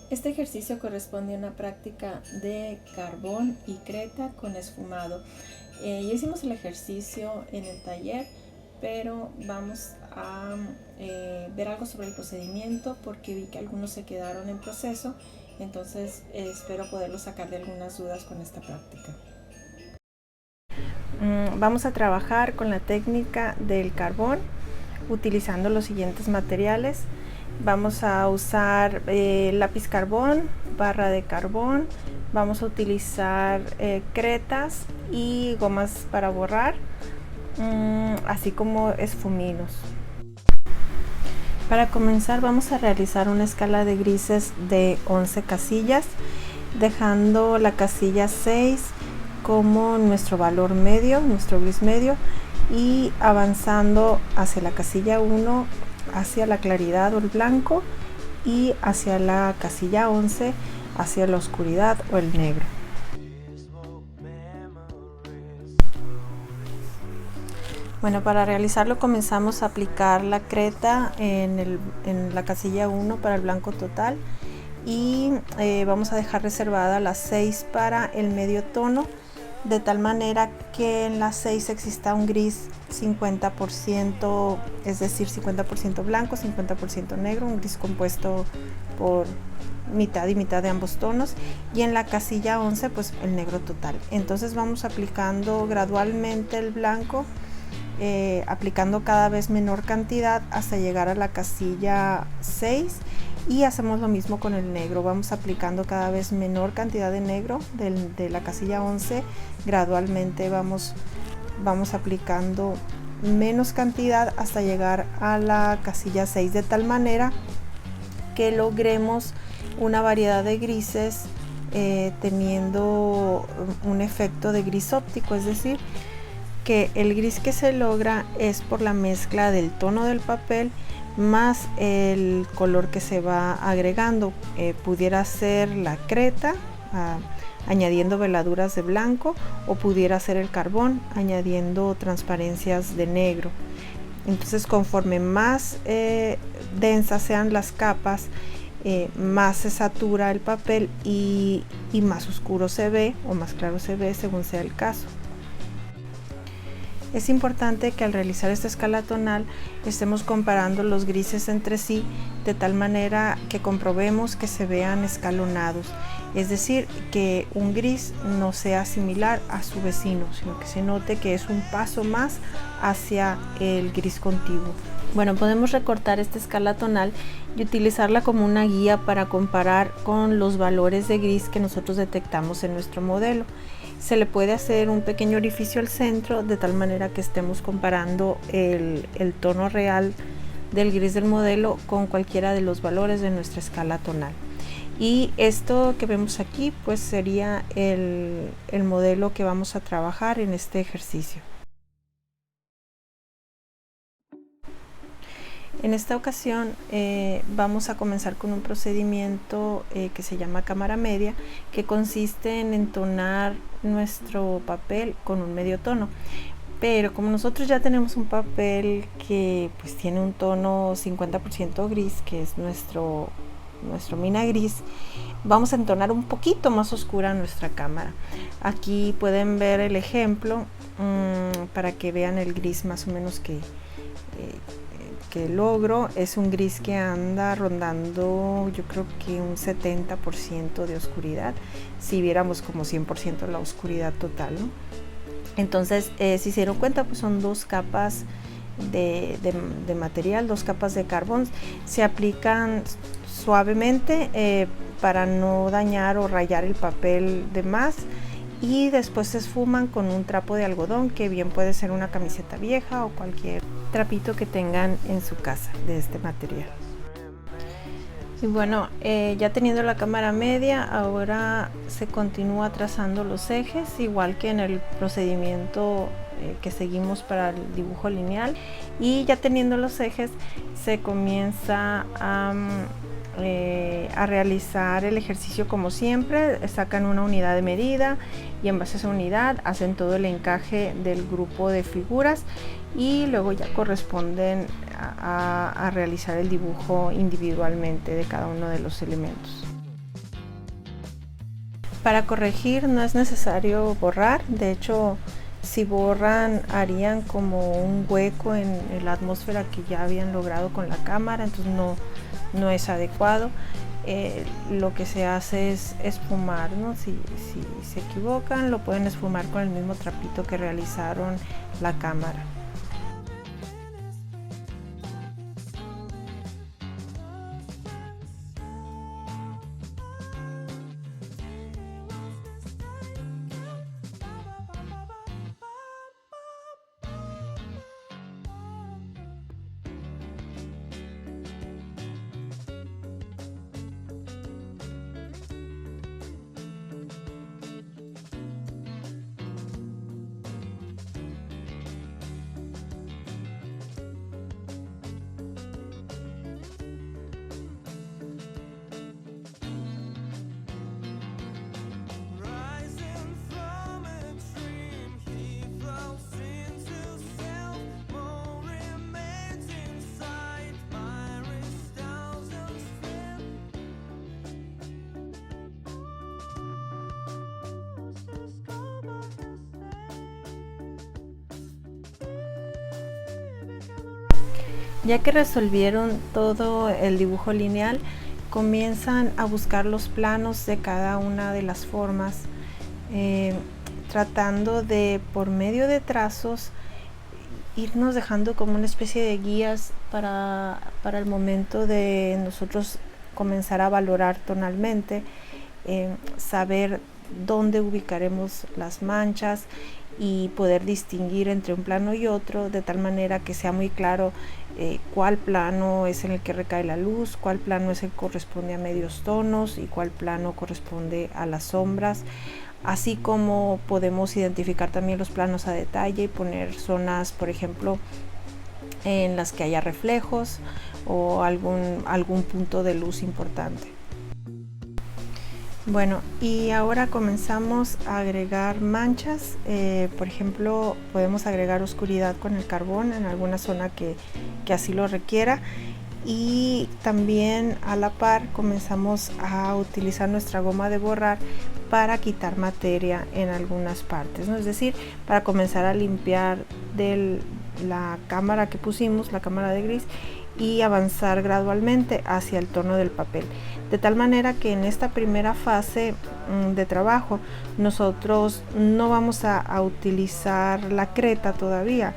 Este ejercicio corresponde a una práctica de carbón y creta con esfumado. Ya hicimos el ejercicio en el taller, pero vamos a ver algo sobre el procedimiento porque vi que algunos se quedaron en proceso, entonces espero poderlos sacar de algunas dudas con esta práctica. Vamos a trabajar con la técnica del carbón utilizando los siguientes materiales. Vamos a usar lápiz carbón, barra de carbón, vamos a utilizar cretas y gomas para borrar, así como esfuminos. Para comenzar vamos a realizar una escala de grises de 11 casillas, dejando la casilla 6 como nuestro valor medio, nuestro gris medio, y avanzando hacia la casilla 1, hacia la claridad o el blanco, y hacia la casilla 11, hacia la oscuridad o el negro. Bueno, para realizarlo comenzamos a aplicar la creta en la casilla 1 para el blanco total, y vamos a dejar reservada la 6 para el medio tono, de tal manera que en la 6 exista un gris 50%, es decir, 50% blanco, 50% negro, un gris compuesto por mitad y mitad de ambos tonos, y en la casilla 11 pues el negro total. Entonces vamos aplicando gradualmente el blanco, aplicando cada vez menor cantidad hasta llegar a la casilla 6, y hacemos lo mismo con el negro. Vamos aplicando cada vez menor cantidad de negro de la casilla 11, gradualmente vamos aplicando menos cantidad hasta llegar a la casilla 6, de tal manera que logremos una variedad de grises teniendo un efecto de gris óptico, es decir, que el gris que se logra es por la mezcla del tono del papel más el color que se va agregando. Pudiera ser la creta añadiendo veladuras de blanco, o pudiera ser el carbón añadiendo transparencias de negro. Entonces, conforme más densas sean las capas, más se satura el papel y más oscuro se ve o más claro se ve, según sea el caso. Es importante que al realizar esta escala tonal estemos comparando los grises entre sí, de tal manera que comprobemos que se vean escalonados, es decir, que un gris no sea similar a su vecino, sino que se note que es un paso más hacia el gris contiguo. Bueno, podemos recortar esta escala tonal y utilizarla como una guía para comparar con los valores de gris que nosotros detectamos en nuestro modelo. Se le puede hacer un pequeño orificio al centro, de tal manera que estemos comparando el tono real del gris del modelo con cualquiera de los valores de nuestra escala tonal. Y esto que vemos aquí pues sería el modelo que vamos a trabajar en este ejercicio. En esta ocasión vamos a comenzar con un procedimiento que se llama cámara media, que consiste en entonar nuestro papel con un medio tono. Pero como nosotros ya tenemos un papel que pues tiene un tono 50% gris, que es nuestro mina gris, vamos a entonar un poquito más oscura nuestra cámara. Aquí pueden ver el ejemplo para que vean el gris más o menos que logro. Es un gris que anda rondando, yo creo que un 70% de oscuridad, si viéramos como 100% la oscuridad total, ¿no? Entonces, si se dieron cuenta, pues son dos capas de material, dos capas de carbón. Se aplican suavemente para no dañar o rayar el papel de más, y después se esfuman con un trapo de algodón, que bien puede ser una camiseta vieja o cualquier trapito que tengan en su casa de este material. Y bueno, ya teniendo la cámara media, ahora se continúa trazando los ejes, igual que en el procedimiento que seguimos para el dibujo lineal, y ya teniendo los ejes se comienza a realizar el ejercicio como siempre. Sacan una unidad de medida y en base a esa unidad hacen todo el encaje del grupo de figuras, y luego ya corresponden a realizar el dibujo individualmente de cada uno de los elementos. Para corregir no es necesario borrar, de hecho si borran harían como un hueco en la atmósfera que ya habían logrado con la cámara, entonces no es adecuado. Lo que se hace es esfumar, ¿no? Si se equivocan lo pueden esfumar con el mismo trapito que realizaron la cámara. Ya que resolvieron todo el dibujo lineal, comienzan a buscar los planos de cada una de las formas, tratando de, por medio de trazos, irnos dejando como una especie de guías para el momento de nosotros comenzar a valorar tonalmente, saber dónde ubicaremos las manchas y poder distinguir entre un plano y otro, de tal manera que sea muy claro cuál plano es en el que recae la luz, cuál plano es el que corresponde a medios tonos y cuál plano corresponde a las sombras, así como podemos identificar también los planos a detalle y poner zonas, por ejemplo, en las que haya reflejos o algún punto de luz importante. Bueno, y ahora comenzamos a agregar manchas. Por ejemplo, podemos agregar oscuridad con el carbón en alguna zona que así lo requiera, y también a la par comenzamos a utilizar nuestra goma de borrar para quitar materia en algunas partes, ¿no? Es decir, para comenzar a limpiar de la cámara que pusimos, la cámara de gris, y avanzar gradualmente hacia el tono del papel, de tal manera que en esta primera fase de trabajo nosotros no vamos a utilizar la creta todavía.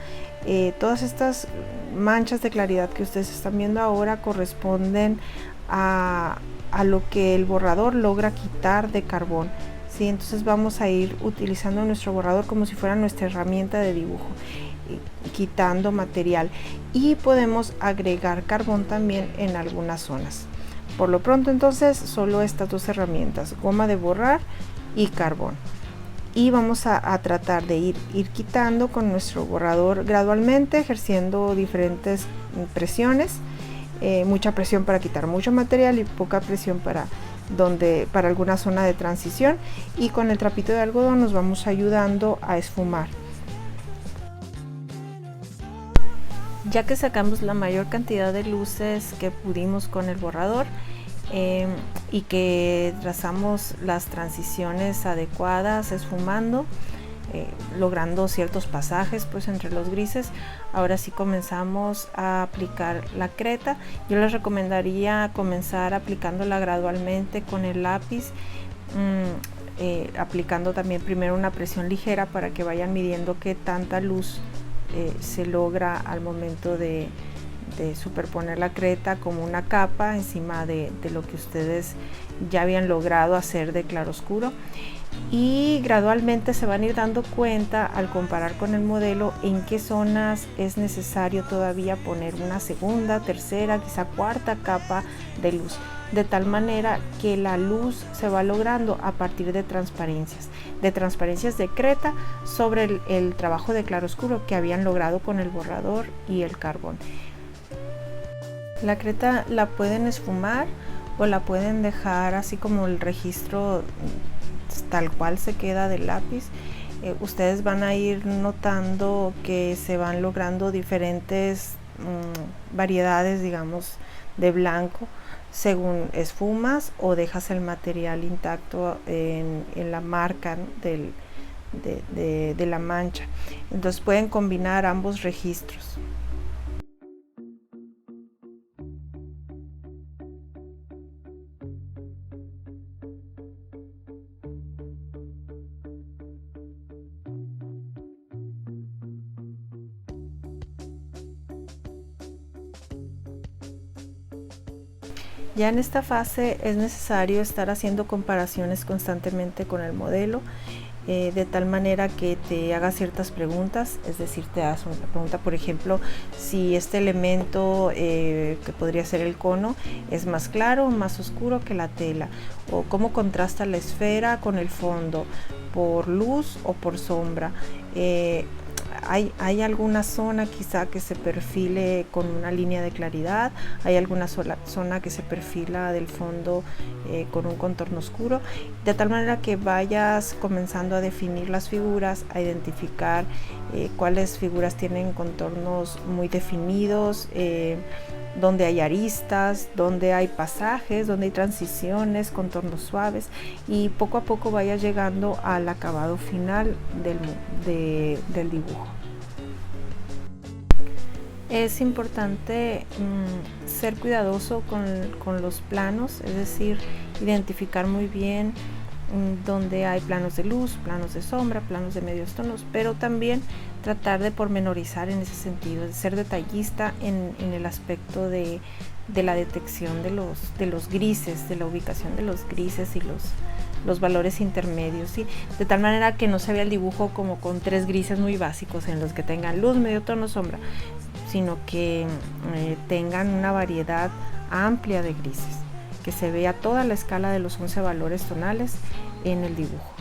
Todas estas manchas de claridad que ustedes están viendo ahora corresponden a lo que el borrador logra quitar de carbón, ¿sí? Entonces vamos a ir utilizando nuestro borrador como si fuera nuestra herramienta de dibujo, quitando material, y podemos agregar carbón también en algunas zonas. Por lo pronto entonces solo estas dos herramientas, goma de borrar y carbón, y vamos a tratar de ir quitando con nuestro borrador gradualmente, ejerciendo diferentes presiones, mucha presión para quitar mucho material y poca presión para alguna zona de transición, y con el trapito de algodón nos vamos ayudando a esfumar. Ya que sacamos la mayor cantidad de luces que pudimos con el borrador, y que trazamos las transiciones adecuadas esfumando, logrando ciertos pasajes pues entre los grises, ahora sí comenzamos a aplicar la creta. Yo les recomendaría comenzar aplicándola gradualmente con el lápiz, aplicando también primero una presión ligera para que vayan midiendo qué tanta luz se logra al momento de superponer la creta como una capa encima de lo que ustedes ya habían logrado hacer de claroscuro, y gradualmente se van a ir dando cuenta al comparar con el modelo en qué zonas es necesario todavía poner una segunda, tercera, quizá cuarta capa de luz, de tal manera que la luz se va logrando a partir de transparencias de creta sobre el trabajo de claroscuro que habían logrado con el borrador y el carbón. La creta la pueden esfumar o la pueden dejar así como el registro tal cual se queda del lápiz. Ustedes van a ir notando que se van logrando diferentes variedades, digamos, de blanco según esfumas o dejas el material intacto en la marca, ¿no?, de la mancha. Entonces pueden combinar ambos registros. Ya en esta fase es necesario estar haciendo comparaciones constantemente con el modelo, de tal manera que te haga ciertas preguntas, es decir, te hagas una pregunta, por ejemplo, si este elemento que podría ser el cono es más claro o más oscuro que la tela, o cómo contrasta la esfera con el fondo, por luz o por sombra. Hay alguna zona quizá que se perfile con una línea de claridad, hay alguna zona que se perfila del fondo con un contorno oscuro, de tal manera que vayas comenzando a definir las figuras, a identificar cuáles figuras tienen contornos muy definidos, donde hay aristas, donde hay pasajes, donde hay transiciones, contornos suaves, y poco a poco vayas llegando al acabado final del dibujo. Es importante ser cuidadoso con los planos, es decir, identificar muy bien donde hay planos de luz, planos de sombra, planos de medios tonos, pero también tratar de pormenorizar en ese sentido, de ser detallista en el aspecto de la detección de los grises, de la ubicación de los grises y los valores intermedios, ¿sí? De tal manera que no se vea el dibujo como con 3 grises muy básicos en los que tengan luz, medio tono, sombra, sino que tengan una variedad amplia de grises, que se vea toda la escala de los 11 valores tonales en el dibujo.